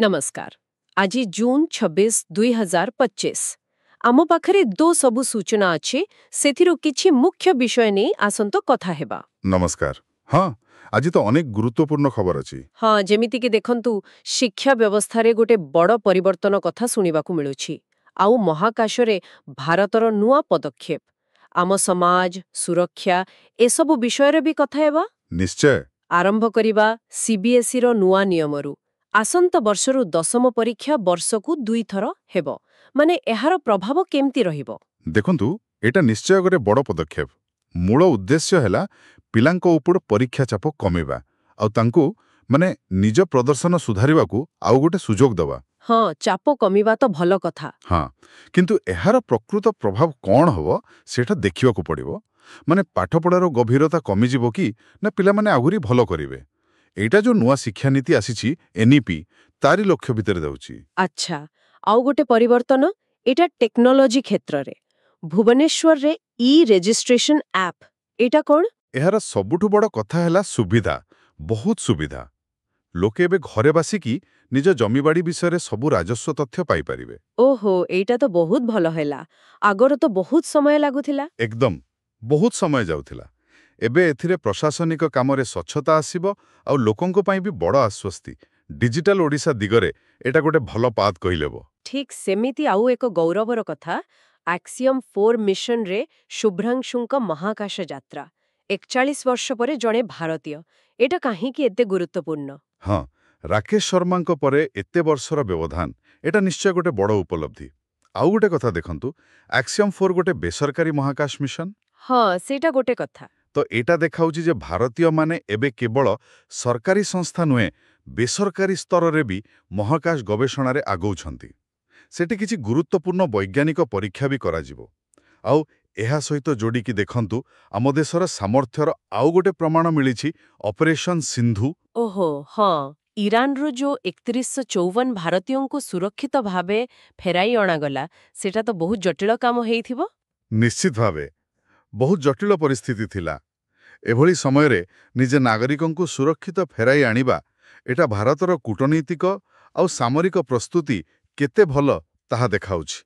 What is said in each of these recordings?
नमस्कार। आज जून 26 2025 आम पाखरे दो सबु सूचना अच्छे सेथिरु किछि मुख्य विषय नै आसंतो कथा हेबा। नमस्कार। हाँ, आज तो अनेक गुरुत्वपूर्ण खबर अछि। हाँ, जेमिति कि देखंतु शिक्षा व्यवस्था रे गोटे बड़ परिवर्तन कथा सुनिबाकू मिलुछि। आउ महाकाशरे भारतर नुआ पदक्षेप आम समाज सुरक्षा एसबु विषय रे भी कथा हेबा। निश्चय। आरंभ करिबा सीबीएसई रो नुआ नियमरु। आसंत वर्षरु दशम परीक्षा वर्षकु 2 थर हेबो। माने एहार प्रभाव केमती रहिबो? देखंतु एटा निश्चय गोटे बड़ पदक्षेप। मूल उद्देश्य हैला पिलांको उपर परीक्षा चाप कमेबा आउ तांकू माने निज प्रदर्शन सुधारिबाकू आउ गोटे सुजोग दवा। हाँ, चाप कमिबा तो भलो कथा। हाँ, किंतु एहार प्रकृत प्रभाव कौन हबो सेटा देखिबाकू पड़िबो। माने पाठपढ़ार गभीरता कमिजिबो कि ना पिला माने आगुरी भलो करिवे। एटा जो नुआ शिक्षा नीति आसीछि एनईपी तारी लक्ष्य भितर जाउछि। अच्छा, आउ गोटे परिवर्तन एटा टेक्नोलॉजी क्षेत्र रे भुवनेश्वर रे ई रजिस्ट्रेशन ऐप एटा कोन? एहार सबुठु बड़ कथा हैला सुविधा, बहुत सुविधा। लोके एबे घरे बासिकी निज जमीबाड़ी विषय सबु राजस्व तथ्य पाई परिवे। ओहो, एटा तो बहुत भलो हैला। आगर तो बहुत समय लागुथिला। एकदम बहुत समय जाउथिला। एबे एथिरे प्रशासनिक कामरे स्वच्छता आसीबो आउ लोकंको पाई भी बड़ आश्वस्ति। डिजिटल ओडिशा दिगरे एटा गोटे भलो पाथ कहिलेबो। ठीक सेमिति आउ एक गौरवर कथा एक्सियम 4 मिशन रे शुभ्रांशुंक महाकाश यात्रा 41 वर्ष परे जणे भारतीय एटा काहे कि एते गुरुत्वपूर्ण? हाँ, राकेश शर्मांको परे एते वर्षर व्यवधान एटा निश्चय गोटे बड़ उपलब्धि। आउ गोटे कथा देखंतु एक्सियम 4 गोटे बेसरकारी महाकाश मिशन। हाँ, सेटा गोटे कथा। तो एटा देखाउछि जे भारतीय माने एबे केवल सरकारी संस्था नुहे बेसरकारी स्तर रे भी महाकाश गवेषणा रे आगौछंती। सेठी किछि गुरुत्वपूर्ण वैज्ञानिक परीक्षा भी कराजिबो। आउ एहा सहित जोडिकी देखंतु आम देशर सामर्थ्यर आउ गोटे प्रमाण मिलिछि ऑपरेशन सिंधु। ओहो, हाँ, ईरान रो जो 3154 भारतीयों को सुरक्षित भावे फेराई अणागला सेटा तो बहुत जटिल काम हेइथिबो। निश्चित भावे बहुत जटिल परिस्थिति थिला। एभली समय रे निजे नागरिकंकु सुरक्षित फेराई आनिबा एटा भारतर कूटनीतिक आउ सामरिक प्रस्तुति केते भलो ताहा देखाउछि।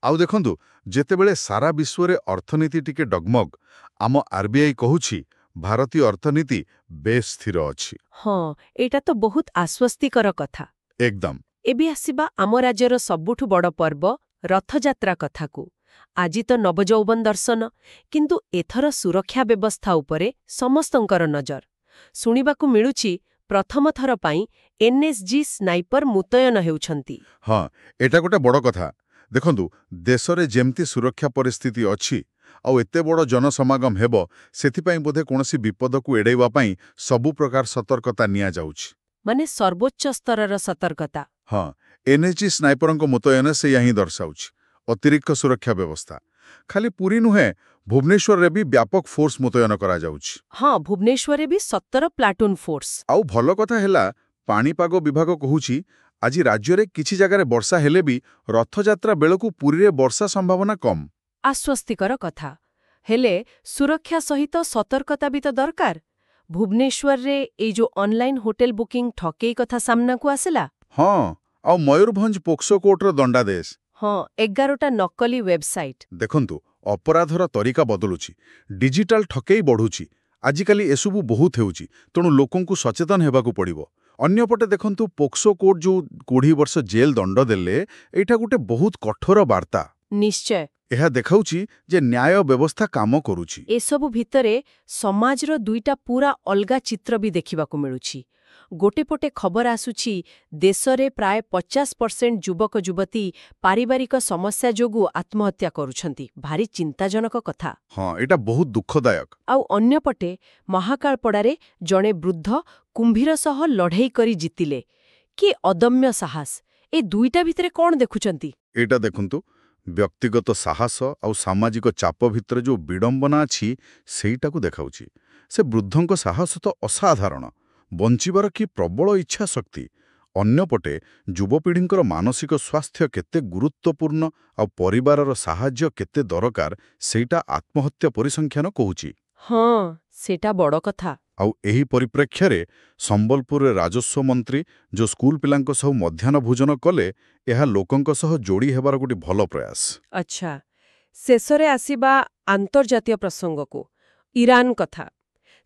आउ देखंतु जेतेबेले सारा विश्व रे अर्थनीति टिके डगमग आम आरबीआई कहूछि भारतीय अर्थनीति बेस स्थिर अछि। हाँ, एटा तो बहुत आश्वस्तिकर कथा। एकदम। एबे आसीबा आम राज्यर सबुठु बड़ पर्व रथयात्रा कथाकू। आजि तो नवजौवन दर्शन किंतु एथर सुरक्षा व्यवस्था उपरे समस्तंकर नजर। सुनिबाकू मिलुछि प्रथम थर पाई एनएसजी स्नाइपर मुतयन हेउछंती। हाँ, एटा गोटे बड़ कथा। देखंतु देशरे जेमती सुरक्षा परिस्थिति अछि आउ एते बड़ जनसमागम हेबो सेथिपाई बोधे कोनोसी विपदकू एडैवा पाई सबु प्रकार सतर्कता निया जाउछि। माने सर्वोच्च स्तरर सतर्कता। हाँ, एनएसजी स्नाइपरंको मुतयन से यही दर्शाउछि अतिरिक्त सुरक्षा व्यवस्था। खाली पूरी नुहे भुवनेश्वर रे भी व्यापक फोर्स मुतयन करा जाउछि। हाँ, भुवनेश्वर रे भी 17 प्लाटून फोर्स। आउ भलो कथा हेला पाणीपाग विभाग कहूछि आज राज्य रे किछि जगारे वर्षा हेले भी रथयात्रा बेलकू पुरी रे वर्षा संभावना कम। आश्वस्तिकर कथा। हेले सुरक्षा सहित सतर्कता भी तो दरकार। भुवनेश्वर रे ए जो ऑनलाइन होटेल बुकिंग ठकेई कथा सामना को आसिला। हाँ, आउ मयूरभंज पोक्सो कोर्टर दंडादेश। हाँ, 11टा नकली वेबसाइट। देखंतु अपराधर तरीका बदलुछि डिजिटल ठकेई बढ़ुछि। आजिकाली एसबु बहुत हेउछि तेणु लोकंकु सचेतन हेबाकू पड़िबो। अन्यपटे देखंतु पोक्सो कोर्ट जो 20 वर्ष जेल दंड देले एटा गोटे बहुत कठोर वार्ता। निश्चय एहा देखाउछि जे न्याय व्यवस्था काम करुछि। एसबु भितरे समाजर दुईटा पूरा अलगा चित्र भी देखिबाकू मिलुछि। गोटे पटे खबर आसुछि देशरे प्राय 50% युवक युवती पारिवारिक समस्या जोगु आत्महत्या करुछंती। भारी चिंताजनक कथा। हाँ, एटा बहुत दुखदायक। आउ अन्य पटे महाकालपड़ारे जणे वृद्ध कुंभीर सह लढ़ेई करी जितिले। कि अदम्य साहस ए दुईटा भितरे कोन देखुचंती? एटा देखंतु व्यक्तिगत साहस आउ सामाजिक चाप भितर जो विडंबना अछि सेइटाकू देखाउछि। से वृद्धंको साहस तो असाधारण बंचिबार कि प्रबल इच्छा शक्ति। अन्यपटे युवपीढ़ींकर मानसिक स्वास्थ्य केते गुरुत्वपूर्ण आउ परिवारर साहाय्य केते दरकार सेइटा आत्महत्या परिसंख्यान कहूछि। हाँ, सेटा बड़ कथा। ଆଉ ଏହି ପରିପ୍ରେକ୍ଷୀରେ ସମ୍ବଲପୁରରେ ରାଜସ୍ୱ ମନ୍ତ୍ରୀ ଯେଉଁ ସ୍କୁଲ ପିଲାଙ୍କ ସହ ମଧ୍ୟାହ୍ନ ଭୋଜନ କଲେ, ଏହା ଲୋକଙ୍କ ସହ ଯୋଡ଼ି ହେବାର ଗୋଟିଏ ଭଲ ପ୍ରୟାସ। ଆଚ୍ଛା, ଶେଷରେ ଆସିବା ଆନ୍ତର୍ଜାତୀୟ ପ୍ରସଙ୍ଗକୁ, ଇରାନ କଥା।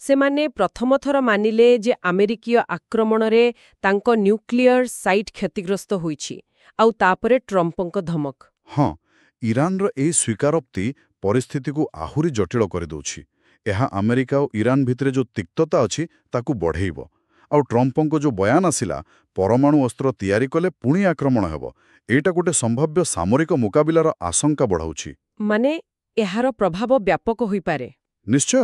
ସେମାନେ ପ୍ରଥମ ଥର ମାନିଲେ ଯେ ଆମେରିକୀୟ ଆକ୍ରମଣରେ ତାଙ୍କ ନ୍ୟୁକ୍ଲିୟର ସାଇଟ୍ କ୍ଷତିଗ୍ରସ୍ତ ହୋଇଛି, ଆଉ ତାପରେ ଟ୍ରମ୍ପଙ୍କ ଧମକ। ହଁ, ଇରାନର ଏହି ସ୍ୱୀକାରୋକ୍ତି ପରିସ୍ଥିତିକୁ ଆହୁରି ଜଟିଳ କରିଦେଉଛି। ଏହା ଆମେରିକା ଓ ଇରାନ ଭିତରେ ଯେଉଁ ତିକ୍ତତା ଅଛି ତାକୁ ବଢ଼େଇବ। ଆଉ ଟ୍ରମ୍ପଙ୍କ ଯେଉଁ ବୟାନ ଆସିଲା, ପରମାଣୁ ଅସ୍ତ୍ର ତିଆରି କଲେ ପୁଣି ଆକ୍ରମଣ ହେବ, ଏଇଟା ଗୋଟେ ସମ୍ଭାବ୍ୟ ସାମରିକ ମୁକାବିଲାର ଆଶଙ୍କା ବଢ଼ାଉଛି। ମାନେ ଏହାର ପ୍ରଭାବ ବ୍ୟାପକ ହୋଇପାରେ। ନିଶ୍ଚୟ,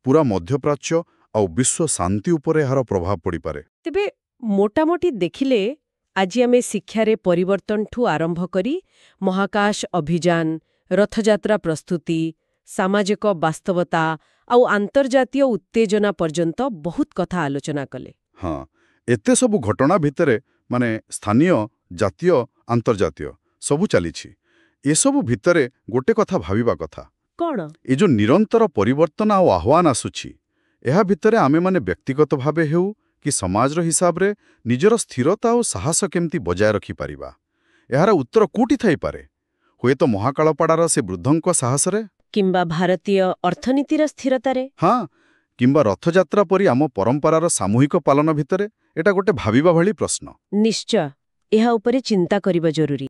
ପୁରା ମଧ୍ୟପ୍ରାଚ୍ୟ ଆଉ ବିଶ୍ୱ ଶାନ୍ତି ଉପରେ ଏହାର ପ୍ରଭାବ ପଡ଼ିପାରେ। ତେବେ ମୋଟାମୋଟି ଦେଖିଲେ, ଆଜି ଆମେ ଶିକ୍ଷାରେ ପରିବର୍ତ୍ତନଠୁ ଆରମ୍ଭ କରି ମହାକାଶ ଅଭିଯାନ, ରଥଯାତ୍ରା ପ୍ରସ୍ତୁତି, ସାମାଜିକ ବାସ୍ତବତା ଆଉ ଆନ୍ତର୍ଜାତୀୟ ଉତ୍ତେଜନା ପର୍ଯ୍ୟନ୍ତ ବହୁତ କଥା ଆଲୋଚନା କଲେ। ହଁ, ଏତେ ସବୁ ଘଟଣା ଭିତରେ ସ୍ଥାନୀୟ, ଜାତୀୟ, ଆନ୍ତର୍ଜାତୀୟ ସବୁ ଚାଲିଛି। ଏସବୁ ଭିତରେ ଗୋଟେ କଥା ଭାବିବା କଥା। କ'ଣ? ଏ ଯେଉଁ ନିରନ୍ତର ପରିବର୍ତ୍ତନ ଆଉ ଆହ୍ୱାନ ଆସୁଛି, ଏହା ଭିତରେ ଆମେମାନେ ବ୍ୟକ୍ତିଗତ ଭାବେ ହେଉ କି ସମାଜର ହିସାବରେ ନିଜର ସ୍ଥିରତା ଆଉ ସାହସ କେମିତି ବଜାୟ ରଖିପାରିବା, ଏହାର ଉତ୍ତର କୋଉଠି ଥାଇପାରେ? ହୁଏତ ମହାକାଳପାଡ଼ାର ସେ ବୃଦ୍ଧଙ୍କ ସାହସରେ, କିମ୍ବା ଭାରତୀୟ ଅର୍ଥନୀତିର ସ୍ଥିରତାରେ। ହଁ, କିମ୍ବା ରଥଯାତ୍ରା ପରି ଆମ ପରମ୍ପରାର ସାମୂହିକ ପାଳନ ଭିତରେ। ଏଟା ଗୋଟେ ଭାବିବା ଭଳି ପ୍ରଶ୍ନ। ନିଶ୍ଚୟ, ଏହା ଉପରେ ଚିନ୍ତା କରିବା ଜରୁରୀ।